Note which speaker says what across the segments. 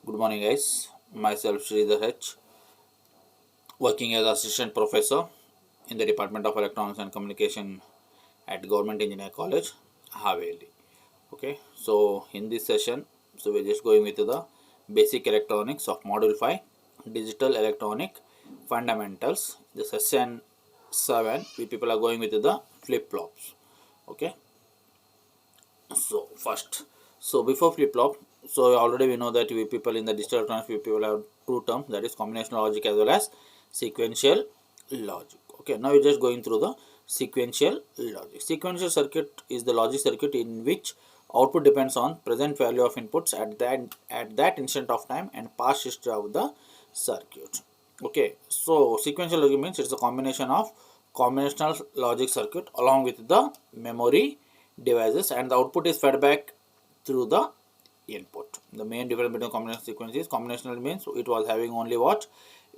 Speaker 1: Good morning, guys. Myself Sridhar H, working as assistant professor in the Department of Electronics and Communication at Government Engineering College, Haveli. Okay, so in this session, we're just going with the basic electronics of Module 5, Digital Electronic Fundamentals. The session 7, we people are going with the flip flops. Okay, so first, so before flip flop, so already we know that we people in the digital electronics, we people have two terms, that is combinational logic as well as sequential logic. Okay, now we're just going through the sequential logic. Sequential circuit is the logic circuit in which output depends on present value of inputs at that instant of time and past history of the circuit. Okay, so sequential logic means it's a combination of combinational logic circuit along with the memory devices, and the output is fed back through the input. The main difference between combinational sequence is combinational means it was having only what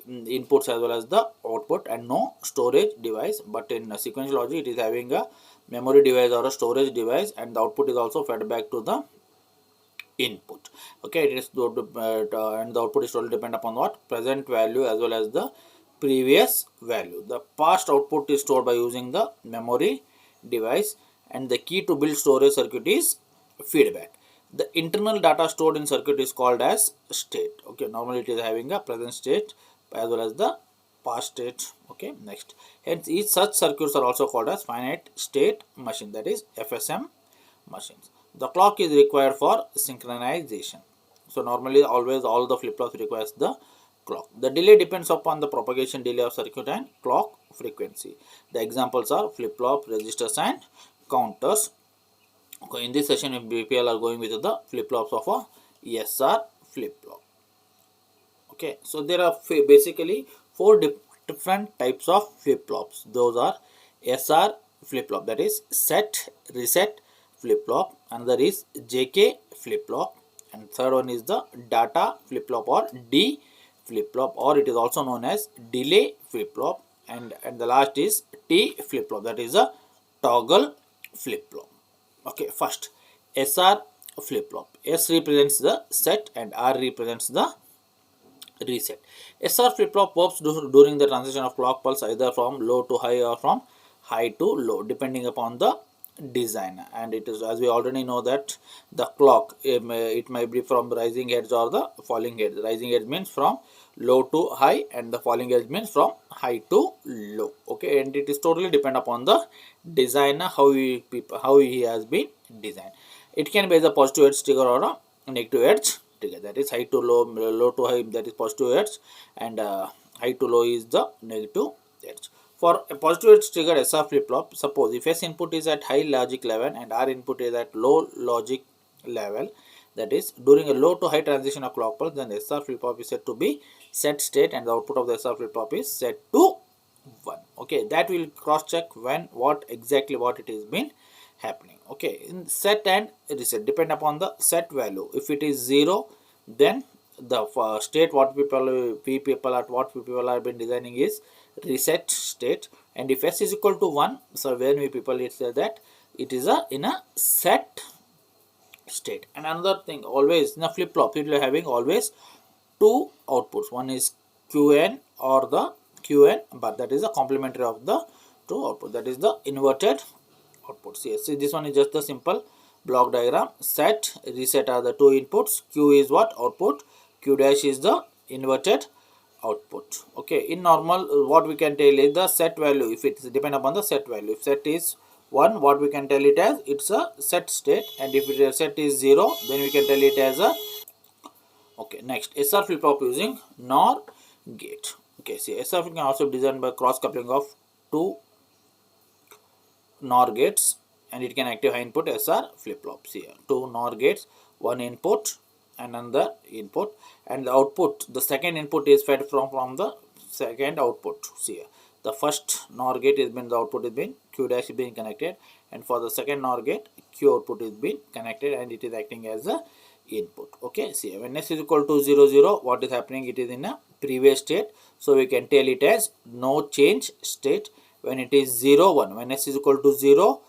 Speaker 1: inputs as well as the output and no storage device, but in sequential logic it is having a memory device or a storage device, and the output is also fed back to the input. Okay, it is and the output is totally depend upon what present value as well as the previous value. The past output is stored by using the memory device, and the key to build storage circuit is feedback. The internal data stored in circuit is called as state. Okay, normally it is having a present state as well as the past state. Okay, next, hence each such circuits are also called as finite state machine, that is FSM machines. The clock is required for synchronization. So normally always all the flip flops requires the clock. The delay depends upon the propagation delay of circuit and clock frequency. The examples are flip flop, registers and counters. Okay, in this session BPL are going with the flip flops of a SR flip flop. Okay, so there are basically four different types of flip flops. Those are SR flip flop, that is set reset flip flop. Another is JK flip flop, and third one is the data flip flop or D flip flop, or it is also known as delay flip flop, and the last is T flip flop, that is a toggle flip flop. Okay, first SR flip flop. S represents the set and R represents the reset. SR flip flop works during the transition of clock pulse either from low to high or from high to low depending upon the design, and it is, as we already know, that the clock it might be from rising edge or the falling edge. Rising edge means from low to high, and the falling edge means from high to low. Okay, and it is totally depend upon the designer how he has been designed. It can be the positive edge trigger or a negative edge trigger, that is high to low, low to high, that is positive edge, and high to low is the negative edge. For a positive edge trigger SR flip flop, suppose if S input is at high logic level and R input is at low logic level, that is during a low to high transition of clock pulse, then SR flip flop is said to be set state and the output of the SR flip flop is set to 1. Okay, that will cross check when what exactly what it is been happening. Okay, in set and reset depend upon the set value. If it is 0, then the state what people have been designing is reset state, and if S is equal to 1, so when we people it say that it is in a set state. And another thing, always in a flip flop you are having always two outputs, one is QN or the QN, but that is a complementary of the two output, that is the inverted outputs. Yes, see, this one is just the simple block diagram. Set reset are the two inputs. Q is what output, Q dash is the inverted output. Okay, in normal what we can tell is the set value, if it is depend upon the set value. If set is 1, what we can tell it as it's a set state, and if it set is 0, then we can tell it as a. Okay, next SR flip flop using NOR gate. Okay, see, SR flip can also be designed by cross coupling of two NOR gates, and it can active high input SR flip flops. Here two NOR gates, one input and another input, and the output, the second input is fed from the second output. See here, the first NOR gate is been, the output is been Q dash is being connected, and for the second NOR gate Q output is being connected and it is acting as a input. Okay, see, when S is equal to 0 0, what is happening, it is in a previous state, so we can tell it as no change state. When it is 0 1, when S is equal to 0,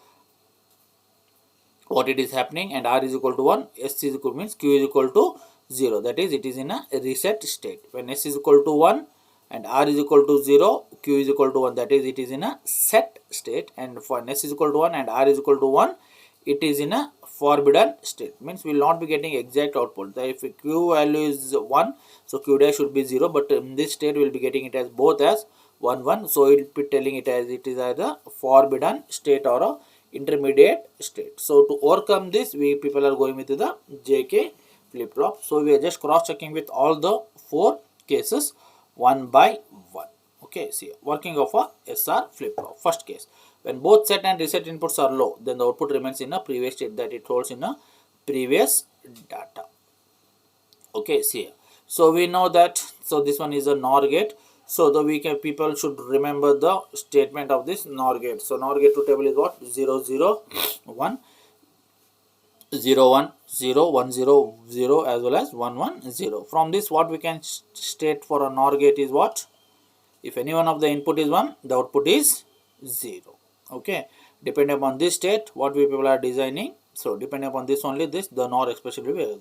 Speaker 1: what it is happening, and R is equal to 1, S is equal means Q is equal to 0, that is it is in a reset state. When S is equal to 1 and R is equal to 0, Q is equal to 1, that is it is in a set state. And for S is equal to 1 and R is equal to 1, it is in a forbidden state. Means we will not be getting exact output. If Q value is 1, so Q dash should be 0, but in this state we will be getting it as both as 1 1, so it will be telling it as it is either forbidden state or a intermediate state. So to overcome this, we people are going with the JK flip flop. So we are just cross checking with all the 4 cases one by one. Okay, see, working of a SR flip flop. First case, when both set and reset inputs are low, then the output remains in a previous state that it holds in a previous data. Okay, see, so we know that, so this one is a NOR gate. So the people should remember the statement of this NOR gate. So NOR gate to table is what? 0 0 1 0 1 0 1 0 0 as well as 1 1 0. From this, what we can state for a NOR gate is what? If any one of the input is 1, the output is 0. Okay, depending upon this state, what we people are designing. So depending upon this only, this the NOR expression will be.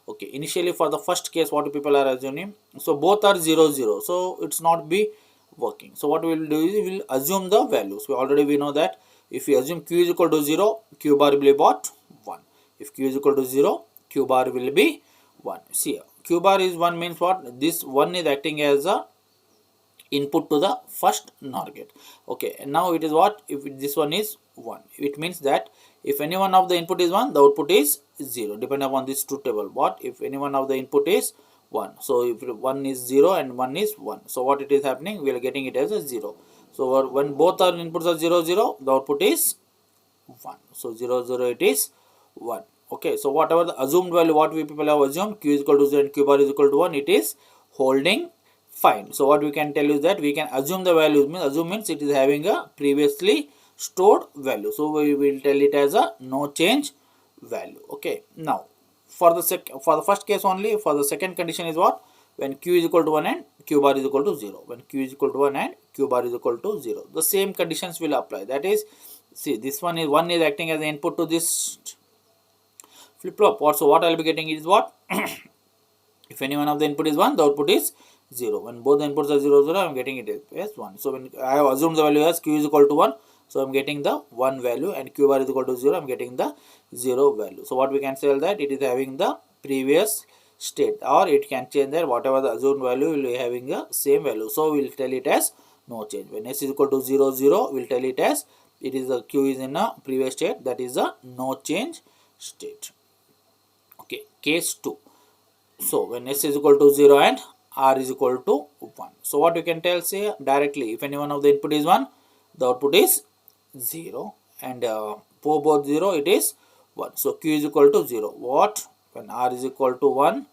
Speaker 1: Okay, initially for the first case, what people are assuming, so both are 0 0, so it's not be working. So what we will do is we will assume the values. We know that if we assume Q is equal to 0, Q bar will be what? 1. If Q is equal to 0, Q bar will be 1. See, Q bar is 1 means what? This 1 is acting as a input to the first NOR gate. Okay, and now it is what? If this one is 1, it means that if any one of the input is 1, the output is 0, depending upon this truth table. What if any one of the input is 1? So if 1 is 0 and 1 is 1, so what it is happening, we are getting it as a 0. So when both our inputs are 0 0, the output is 1. So 0 0, it is 1. Okay, so whatever the assumed value, what we people have assumed, Q is equal to 0 and Q bar is equal to 1, it is holding fine. So what we can tell is that we can assume the values, means assume means it is having a previously stored value. So we will tell it as a no change value. Okay, now for the first case only, for the second condition is what? When Q is equal to 1 and Q bar is equal to 0. When Q is equal to 1 and Q bar is equal to 0, the same conditions will apply. That is, see, this one is acting as the input to this flip flop. So what I will be getting is what? If any one of the input is 1, the output is 0. When both the inputs are 0 0, I am getting it as 1. So when I have assumed the value as Q is equal to 1, so I am getting the 1 value, and Q bar is equal to 0, I am getting the 0 value. So what we can say that it is having the previous state, or it can change that whatever the assumed value will be having the same value. So we will tell it as no change. When S is equal to 0 0, we will tell it as it is the Q is in a previous state, that is a no change state. Okay, case 2. So when S is equal to 0 and R is equal to 1. So what you can tell, say directly, if any one of the input is 1, the output is 0, and for both 0, it is 1. So Q is equal to 0. What? When R is equal to 1,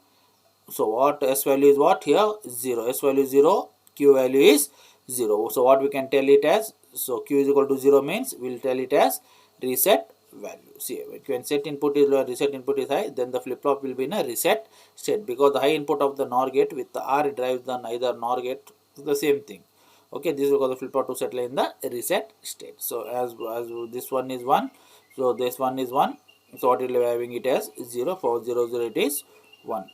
Speaker 1: so what? S value is what here? 0. S value is 0, Q value is 0. So what we can tell it as, so Q is equal to 0 means we will tell it as reset value. See, when set input is low and reset input is high, then the flip flop will be in a reset state, because the high input of the NOR gate with the R drives the neither NOR gate, the same thing. Okay, this is because the flip flop to settle in the reset state. So as this one is 1, so this one is 1, so what it will be having it as 0. For 0 0, it is 1.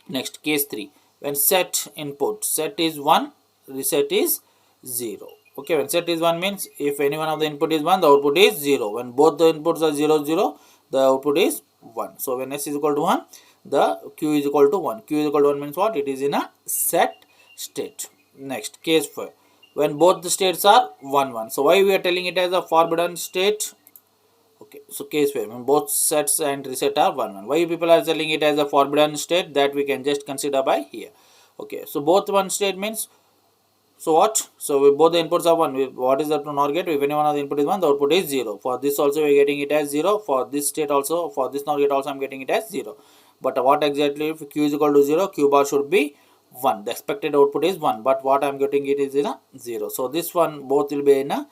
Speaker 1: Next, case 3. When set input, set is 1, reset is 0. Okay, when set is 1 means if any one of the input is 1, the output is 0. When both the inputs are 0 0, the output is 1. So when S is equal to 1, the Q is equal to 1. Q is equal to 1 means what? It is in a set state. Next, case 4. When both the states are 1 1. So why we are telling it as a forbidden state? Okay, so case 5, when both sets and reset are 1 1. Why people are telling it as a forbidden state? That we can just consider by here. Okay, so both one state means, so what? So both the inputs are 1. What is the NOR gate? If any one of the input is 1, the output is 0. For this also we are getting it as 0. For this state also, for this NOR gate also I am getting it as 0. But what exactly, if Q is equal to 0, Q bar should be 1. The expected output is 1. But what I am getting it is in a 0. So this one both will be in a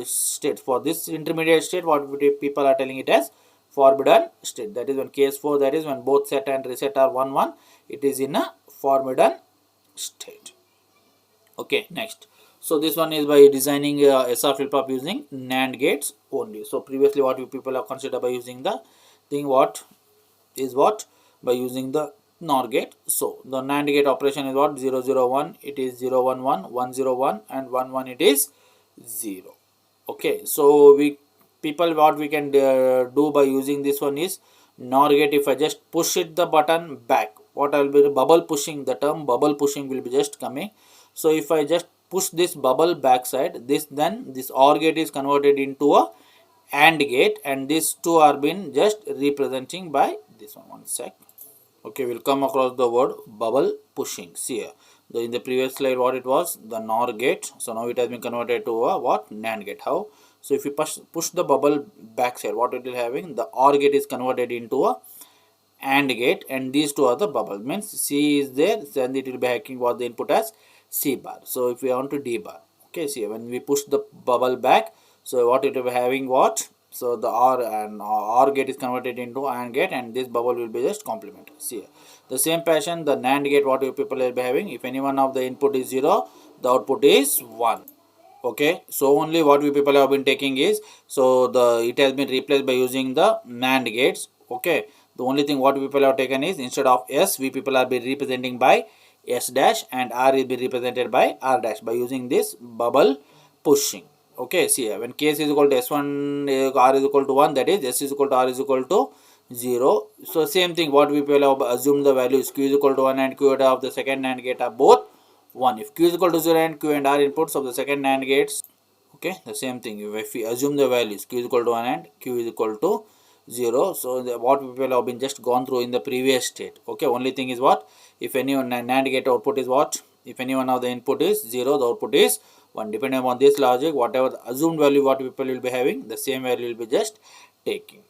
Speaker 1: state. For this intermediate state, what people are telling it as forbidden state. That is when case 4, that is when both set and reset are 1 1. It is in a forbidden state. Okay, next. So this one is by designing SR flip flop using NAND gates only. So previously what you people have considered by using the thing, what is what? by using the NOR gate. So the NAND gate operation is what? 0 0 1, it is 0 1 1, 1 0 1, and 1 1 it is 0. Okay, so we people what we can do by using this one is NOR gate. If I just push it the button back, what I will be bubble pushing, the term bubble pushing will be just coming. So if I just push this bubble backside, then this OR gate is converted into a AND gate, and these two are being just representing by this one sec. Okay, we'll come across the word bubble pushing. See here, in the previous slide what it was, the NOR gate. So now it has been converted to a what? NAND gate. How? So if you push the bubble backside, what it will having, the OR gate is converted into a AND gate, and these two are the bubble, means C is there, then it will be having what the input as C bar. So if we want to D bar, okay, see when we push the bubble back, so what it will be having what? So the OR gate is converted into AND gate, and this bubble will be just complementary. See the same fashion, the NAND gate, what you people will be having, if any one of the input is 0, the output is 1. Okay, so only what we people have been taking is, so it has been replaced by using the NAND gates. Okay, the only thing what people have taken is, instead of S, we people are be representing by S dash, and R is be represented by R dash by using this bubble pushing. Okay, see when case is equal to S1, R is equal to 1, that is S is equal to R is equal to 0. So same thing, what we people have assumed the values Q is equal to 1 and Q of the second NAND gate are both 1. If Q is equal to 0 and Q and R inputs of the second NAND gates, okay, the same thing. If we assume the values Q is equal to 1 and Q is equal to 0, so what people have been just gone through in the previous state. Okay, only thing is what? If any NAND gate output is what? If any one of the input is 0, the output is 1. Depending on this logic, whatever the assumed value what people will be having, the same value will be just taking.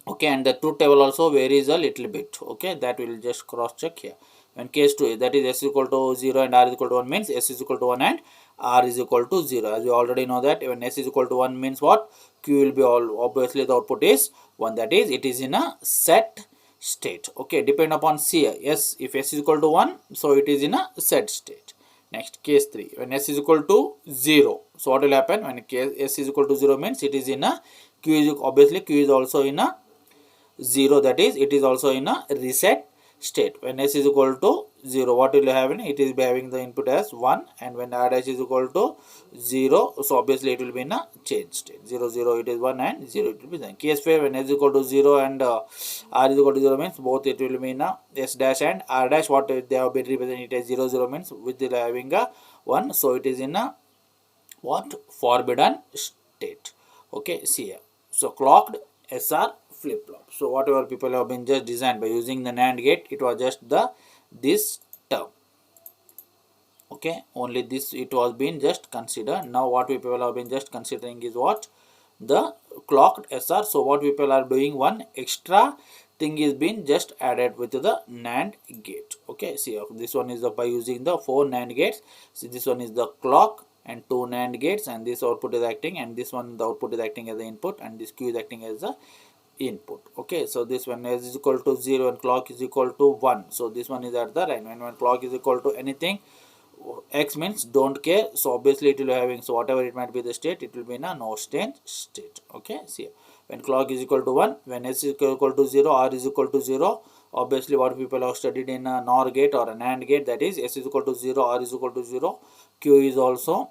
Speaker 1: Okay, and the truth table also varies a little bit. Okay, that will just cross check here. When case 2, that is S is equal to 0 and R is equal to 1, means S is equal to 1 and R is equal to 0. As you already know that when S is equal to 1 means what? Q will be obviously the output is 1, that is it is in a set state. Okay, depend upon C. Yes, if S is equal to 1, so it is in a set state. Next, case 3, when S is equal to 0, so what will happen? When S is equal to 0 means it is in a Q is obviously Q is also in a 0, that is it is also in a reset state. When S is equal to 0, what will have in it is be having the input as 1, and when R dash is equal to 0, so obviously it will be in a change state. 0 0 it is 1 and 0 it will be 9. Case 5, when S is equal to 0 and R is equal to 0 means both it will be in a S dash and R dash, what they have been represented as 0 0 means with the having a 1, so it is in a what? Forbidden state. Okay, see here. So clocked SR flip-flop. So whatever people have been just designed by using the NAND gate, it was just this term. Okay, only this it was been just considered. Now what we people have been just considering is what? The clocked SR. So what people are doing, one extra thing is being just added with the NAND gate. Okay, see this one is by using the 4 NAND gates. See this one is the clock and 2 NAND gates, and this output is acting, and this one the output is acting as the input, and this Q is acting as the input. Okay, so this one is equal to 0 and clock is equal to 1, so this one is at the right. When clock is equal to anything, X means don't care, so obviously it will be having, so whatever it might be the state, it will be in a no change state. Okay, see when clock is equal to 1, when S is equal to 0, R is equal to 0, obviously what people have studied in a NOR gate or an AND gate, that is S is equal to 0, R is equal to 0, Q is also,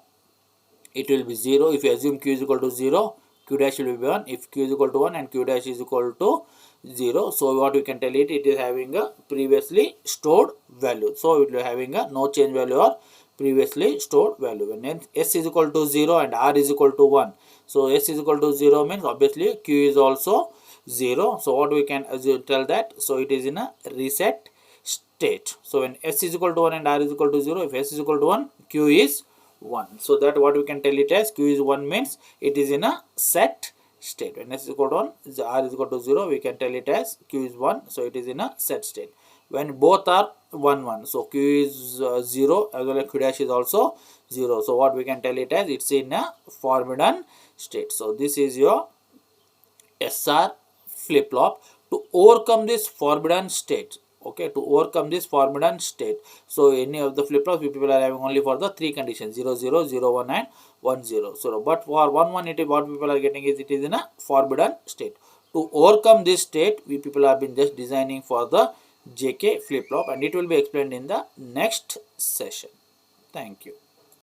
Speaker 1: it will be 0. If you assume Q is equal to 0, Q dash will be 1. If Q is equal to 1 and Q dash is equal to 0, so what we can tell it is having a previously stored value. So it will be having a no change value or previously stored value. When S is equal to 0 and R is equal to 1, so S is equal to 0 means obviously Q is also 0. So what we can tell that, so it is in a reset state. So when S is equal to 1 and R is equal to 0, if S is equal to 1, Q is 1. So that what we can tell it as Q is 1 means it is in a set state. When S is equal to 1, R is equal to 0, we can tell it as Q is 1, so it is in a set state. When both are 1 1, so Q is 0 as well as Q dash is also 0, so what we can tell it as it's in a forbidden state. So this is your SR flip-flop to overcome this forbidden state. Okay, to overcome this forbidden state, so any of the flip-flops people are having only for the 3 conditions 0 0 0 1 and 1 0. So but for 1 1 it is what people are getting is it is in a forbidden state. To To overcome this state, we people have been just designing for the JK flip flop, and it will be explained in the next session. Thank you.